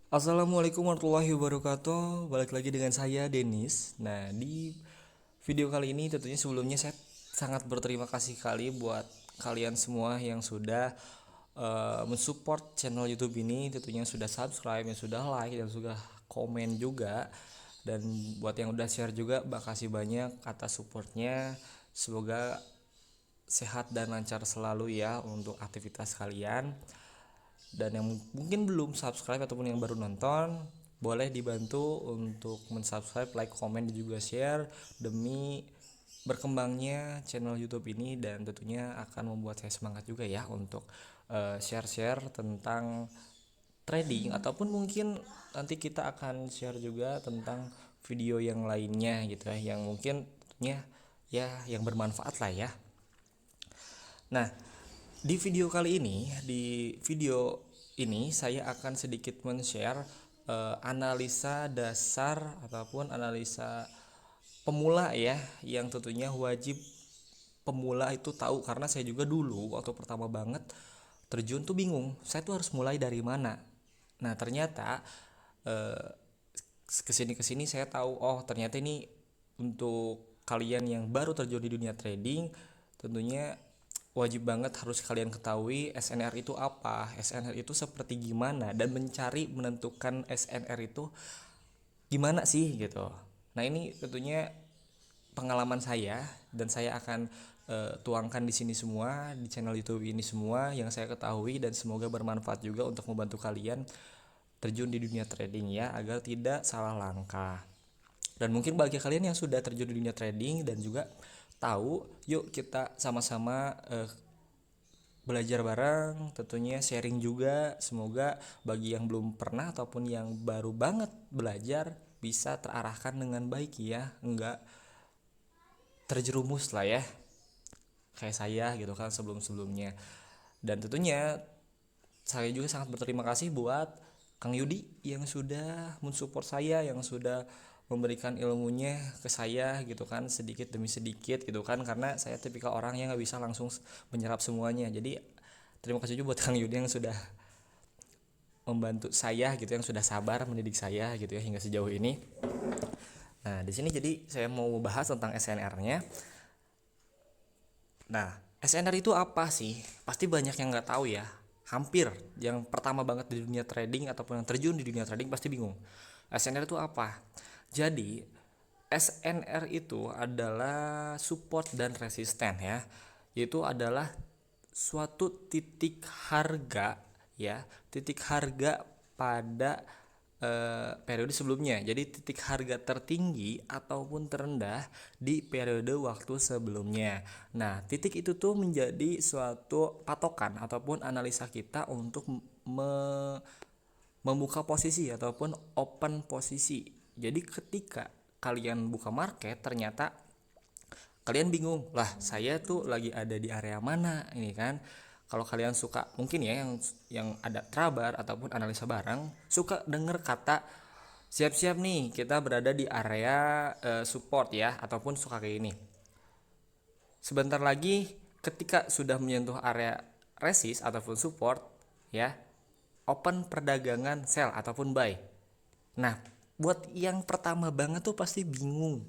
Assalamualaikum warahmatullahi wabarakatuh. Balik lagi dengan saya Denis. Nah, di video kali ini tentunya sebelumnya saya sangat berterima kasih kali buat kalian semua yang sudah mensupport channel YouTube ini, tentunya sudah subscribe, yang sudah like, dan sudah komen juga. Dan buat yang udah share juga, makasih banyak atas supportnya. Semoga sehat dan lancar selalu ya untuk aktivitas kalian. Dan yang mungkin belum subscribe ataupun yang baru nonton, boleh dibantu untuk mensubscribe, like, komen, dan juga share demi berkembangnya channel YouTube ini. Dan tentunya akan membuat saya semangat juga ya untuk share-share tentang trading, ataupun mungkin nanti kita akan share juga tentang video yang lainnya gitu ya, yang mungkin tentunya ya yang bermanfaat lah ya. Nah, di video kali ini, saya akan sedikit men-share analisa dasar ataupun analisa pemula ya, yang tentunya wajib pemula itu tahu, karena saya juga dulu waktu pertama banget terjun tuh bingung, saya tuh harus mulai dari mana. Nah, ternyata eh, kesini saya tahu, oh ternyata ini untuk kalian yang baru terjun di dunia trading, tentunya wajib banget harus kalian ketahui SNR itu apa, SNR itu seperti gimana, dan mencari menentukan SNR itu gimana sih gitu. Nah, ini tentunya pengalaman saya, dan saya akan tuangkan di sini semua, di channel YouTube ini, semua yang saya ketahui, dan semoga bermanfaat juga untuk membantu kalian terjun di dunia trading ya, agar tidak salah langkah. Dan mungkin bagi kalian yang sudah terjun di dunia trading dan juga tahu, yuk kita sama-sama belajar bareng, tentunya sharing juga. Semoga bagi yang belum pernah ataupun yang baru banget belajar bisa terarahkan dengan baik ya, enggak terjerumus lah ya kayak saya gitu kan sebelum-sebelumnya. Dan tentunya saya juga sangat berterima kasih buat Kang Yudi yang sudah mensupport saya, yang sudah memberikan ilmunya ke saya gitu kan, sedikit demi sedikit gitu kan, karena saya tipikal orang yang nggak bisa langsung menyerap semuanya. Jadi terima kasih juga buat Kang Yudi yang sudah membantu saya gitu, yang sudah sabar mendidik saya gitu ya hingga sejauh ini. Nah, di sini jadi saya mau bahas tentang SNR-nya. Nah, SNR itu apa sih? Pasti banyak yang nggak tahu ya. Hampir yang pertama banget di dunia trading ataupun yang terjun di dunia trading pasti bingung. SNR itu apa? Jadi, SNR itu adalah support dan resisten ya. Yaitu adalah suatu titik harga ya, titik harga pada periode sebelumnya. Jadi titik harga tertinggi ataupun terendah di periode waktu sebelumnya. Nah, titik itu tuh menjadi suatu patokan ataupun analisa kita untuk membuka posisi ataupun open posisi. Jadi ketika kalian buka market, ternyata kalian bingung lah, saya tuh lagi ada di area mana ini kan. Kalau kalian suka mungkin ya yang ada trabar ataupun analisa barang, suka denger kata siap-siap nih kita berada di area support ya, ataupun suka kayak ini, sebentar lagi ketika sudah menyentuh area resist ataupun support ya, open perdagangan sell ataupun buy. Nah, buat yang pertama banget tuh pasti bingung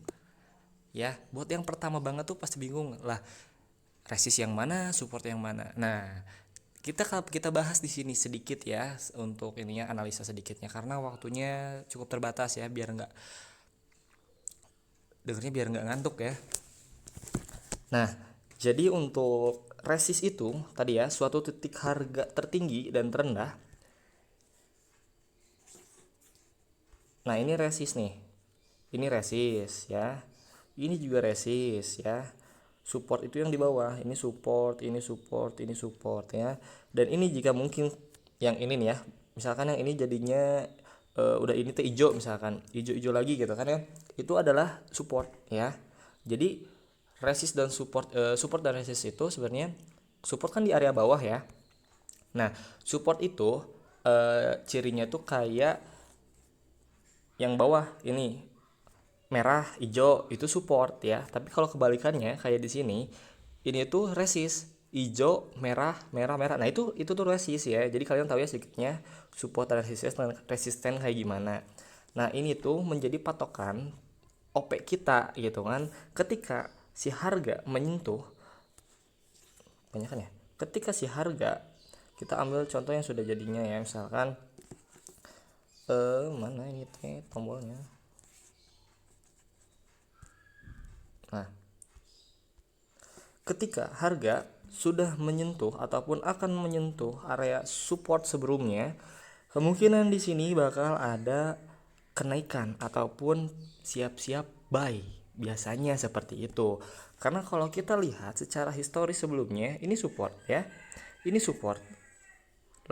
ya, buat yang pertama banget tuh pasti bingung lah, resist yang mana, support yang mana. Nah, kita bahas di sini sedikit ya, untuk ininya analisa sedikitnya, karena waktunya cukup terbatas ya, biar nggak dengernya biar nggak ngantuk ya. Nah, jadi untuk resist itu tadi ya, suatu titik harga tertinggi dan terendah. Nah, ini resist nih, ini resist ya, ini juga resist ya. Support itu yang di bawah, ini support, ini support, ini support ya. Dan ini jika mungkin yang ini nih ya, misalkan yang ini jadinya udah ini tuh hijau, misalkan hijau-hijau lagi gitu kan ya, itu adalah support ya. Jadi resist dan support, support dan resist itu sebenarnya, support kan di area bawah ya. Nah, support itu cirinya tuh kayak yang bawah ini merah hijau itu support ya, tapi kalau kebalikannya kayak di sini, ini tuh resist. hijau, merah, merah, merah. Nah, itu tuh resist ya. Jadi kalian tahu ya sedikitnya support dan resisten kayak gimana. Nah, ini tuh menjadi patokan OP kita gitu kan. Ketika si harga menyentuh, banyak kan ya. Ketika si harga, kita ambil contoh yang sudah jadinya ya, misalkan mana ini tombolnya. Nah, ketika harga sudah menyentuh ataupun akan menyentuh area support sebelumnya, kemungkinan di sini bakal ada kenaikan ataupun siap-siap buy. Biasanya seperti itu. Karena kalau kita lihat secara historis sebelumnya, ini support ya. Ini support.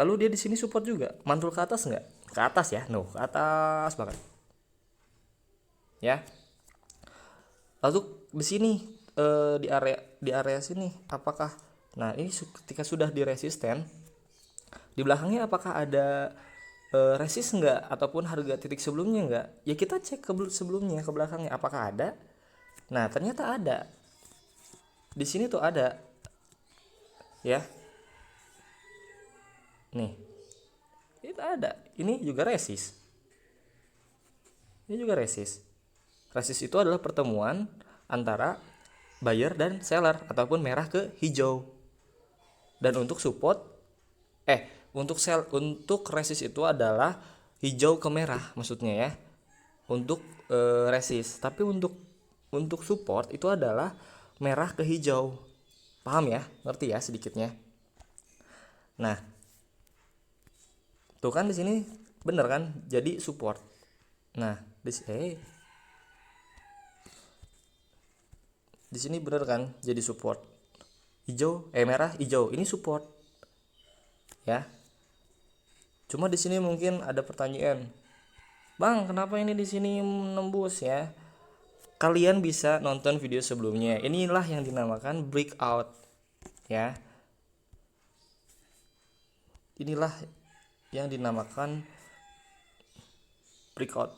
Lalu dia di sini support juga. Mantul ke atas nggak? Ke atas ya. No, ke atas banget. Ya. Lalu di sini di area sini apakah, nah ini ketika sudah di resisten, di belakangnya apakah ada resist enggak ataupun harga titik sebelumnya enggak? Ya kita cek ke sebelumnya, ke belakangnya apakah ada. Nah, ternyata ada. Di sini tuh ada. Ya. Nih. Itu ada. Ini juga resist. Ini juga resist. Resist itu adalah pertemuan antara buyer dan seller ataupun merah ke hijau. Dan untuk support untuk resist itu adalah hijau ke merah maksudnya ya. Untuk resist, tapi untuk support itu adalah merah ke hijau. Paham ya? Ngerti ya sedikitnya. Nah, tuh kan di sini bener kan? Jadi support. Nah, di sini bener kan? Jadi support. Hijau, merah, hijau. Ini support. Ya. Cuma di sini mungkin ada pertanyaan. Bang, kenapa ini di sini menembus ya? Kalian bisa nonton video sebelumnya. Inilah yang dinamakan breakout. Ya. Inilah yang dinamakan breakout.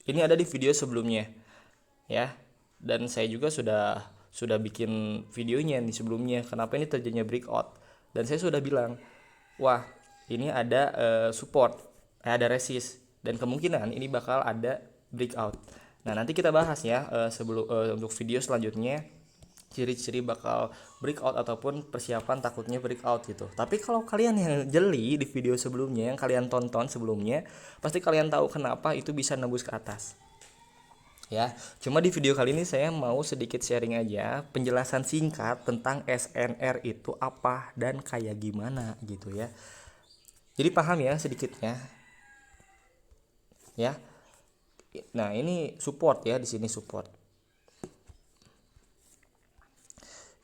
Ini ada di video sebelumnya. Ya. Dan saya juga sudah bikin videonya nih sebelumnya. Kenapa ini terjadinya breakout? Dan saya sudah bilang, wah, ini ada support, ada resist, dan kemungkinan ini bakal ada breakout. Nah, nanti kita bahas ya sebelum untuk video selanjutnya ciri-ciri bakal breakout ataupun persiapan takutnya breakout gitu. Tapi kalau kalian yang jeli di video sebelumnya yang kalian tonton sebelumnya, pasti kalian tahu kenapa itu bisa nembus ke atas. Ya, cuma di video kali ini saya mau sedikit sharing aja penjelasan singkat tentang SNR itu apa dan kayak gimana gitu ya. Jadi paham ya sedikitnya. Ya. Nah, ini support ya, di sini support.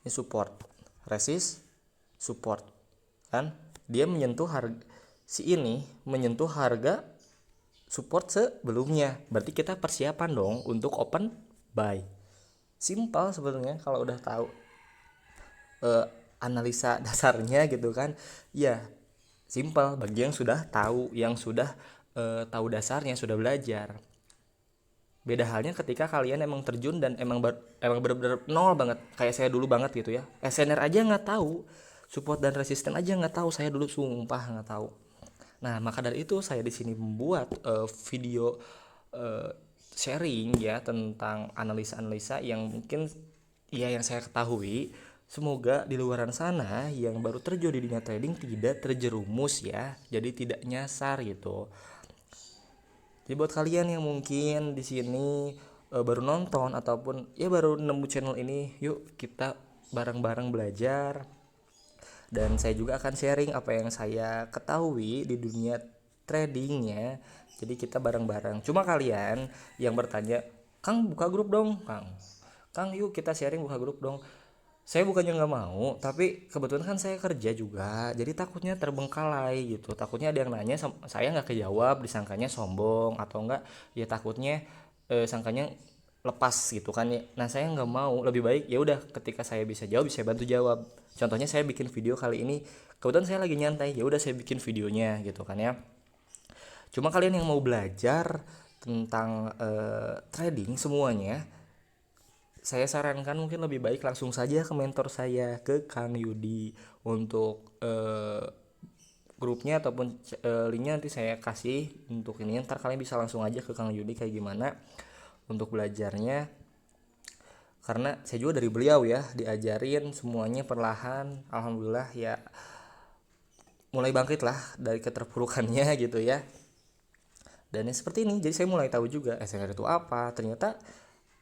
Ini support. Resist, support. Kan dia menyentuh harga, si ini menyentuh harga support sebelumnya. Berarti kita persiapan dong untuk open buy. Simpel sebetulnya kalau udah tahu analisa dasarnya gitu kan. Ya, simpel bagi yang sudah tahu, yang sudah tahu dasarnya, sudah belajar. Beda halnya ketika kalian emang terjun dan emang bener-bener nol banget, kayak saya dulu banget gitu ya. SNR aja nggak tahu, support dan resisten aja nggak tahu, saya dulu sumpah nggak tahu. Nah, maka dari itu saya di sini membuat video sharing ya tentang analisa-analisa yang mungkin ya yang saya ketahui. Semoga di luaran sana yang baru terjun di dunia trading tidak terjerumus ya, jadi tidak nyasar gitu. Jadi buat kalian yang mungkin di sini baru nonton ataupun ya baru nemu channel ini, yuk kita bareng-bareng belajar. Dan saya juga akan sharing apa yang saya ketahui di dunia tradingnya. Jadi kita bareng-bareng. Cuma kalian yang bertanya, Kang buka grup dong, Kang yuk kita sharing buka grup dong. Saya bukannya nggak mau, tapi kebetulan kan saya kerja juga, jadi takutnya terbengkalai gitu. Takutnya ada yang nanya, saya nggak kejawab, disangkanya sombong atau enggak, ya takutnya sangkanya lepas gitu kan ya. Nah, saya nggak mau, lebih baik ya udah ketika saya bisa jawab, saya bantu jawab. Contohnya saya bikin video kali ini, kebetulan saya lagi nyantai, ya udah saya bikin videonya gitu kan ya. Cuma kalian yang mau belajar tentang trading semuanya, saya sarankan mungkin lebih baik langsung saja ke mentor saya, ke Kang Yudi, untuk grupnya ataupun linknya nanti saya kasih untuk ini, ntar kalian bisa langsung aja ke Kang Yudi kayak gimana untuk belajarnya, karena saya juga dari beliau ya diajarin semuanya perlahan, alhamdulillah ya mulai bangkit lah dari keterpurukannya gitu ya. Dan ya seperti ini, jadi saya mulai tahu juga SNR itu apa. Ternyata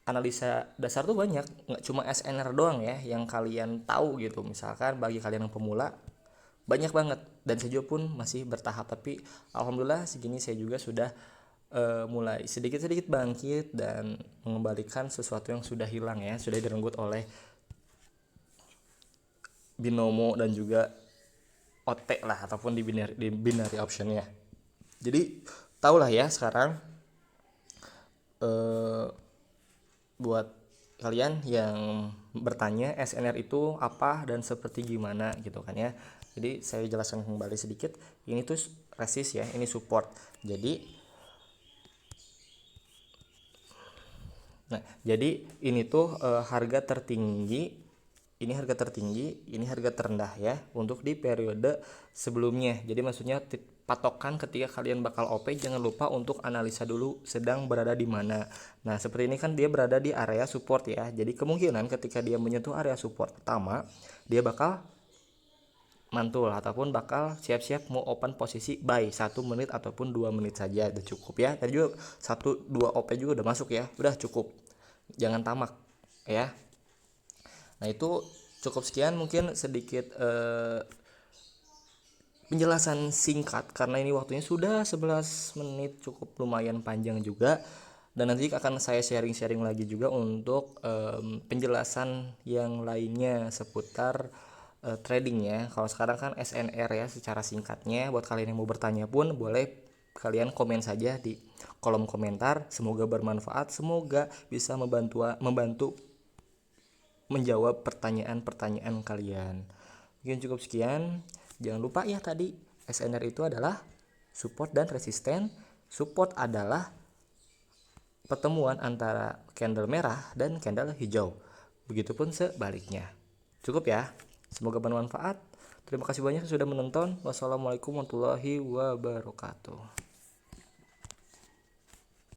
analisa dasar tuh banyak, nggak cuma SNR doang ya yang kalian tahu gitu. Misalkan bagi kalian yang pemula banyak banget, dan saya juga pun masih bertahap, tapi alhamdulillah segini saya juga sudah mulai sedikit-sedikit bangkit dan mengembalikan sesuatu yang sudah hilang ya, sudah direnggut oleh binomo dan juga OT lah, ataupun di binary optionnya. Jadi tahulah ya sekarang, eh, buat kalian yang bertanya SNR itu apa dan seperti gimana gitu kan ya. Jadi saya jelaskan kembali sedikit, ini tuh resist ya, ini support. Jadi ini tuh harga tertinggi, ini harga tertinggi, ini harga terendah ya untuk di periode sebelumnya. Jadi maksudnya patokan ketika kalian bakal OP, jangan lupa untuk analisa dulu sedang berada di mana. Nah, seperti ini kan dia berada di area support ya. Jadi kemungkinan ketika dia menyentuh area support pertama, dia bakal mantul ataupun bakal siap-siap mau open posisi buy 1 menit ataupun 2 menit saja udah cukup ya. Tadi juga 1-2 OP juga udah masuk ya, udah cukup, jangan tamak ya. Nah itu cukup, sekian mungkin sedikit penjelasan singkat karena ini waktunya sudah 11 menit, cukup lumayan panjang juga. Dan nanti akan saya sharing-sharing lagi juga untuk penjelasan yang lainnya seputar trading ya. Kalau sekarang kan SNR ya secara singkatnya. Buat kalian yang mau bertanya pun boleh kalian komen saja di kolom komentar. Semoga bermanfaat, semoga bisa membantu menjawab pertanyaan-pertanyaan kalian. Mungkin cukup sekian. Jangan lupa ya tadi SNR itu adalah support dan resisten. Support adalah pertemuan antara candle merah dan candle hijau. Begitupun sebaliknya. Cukup ya. Semoga bermanfaat. Terima kasih banyak sudah menonton. Wassalamualaikum warahmatullahi wabarakatuh.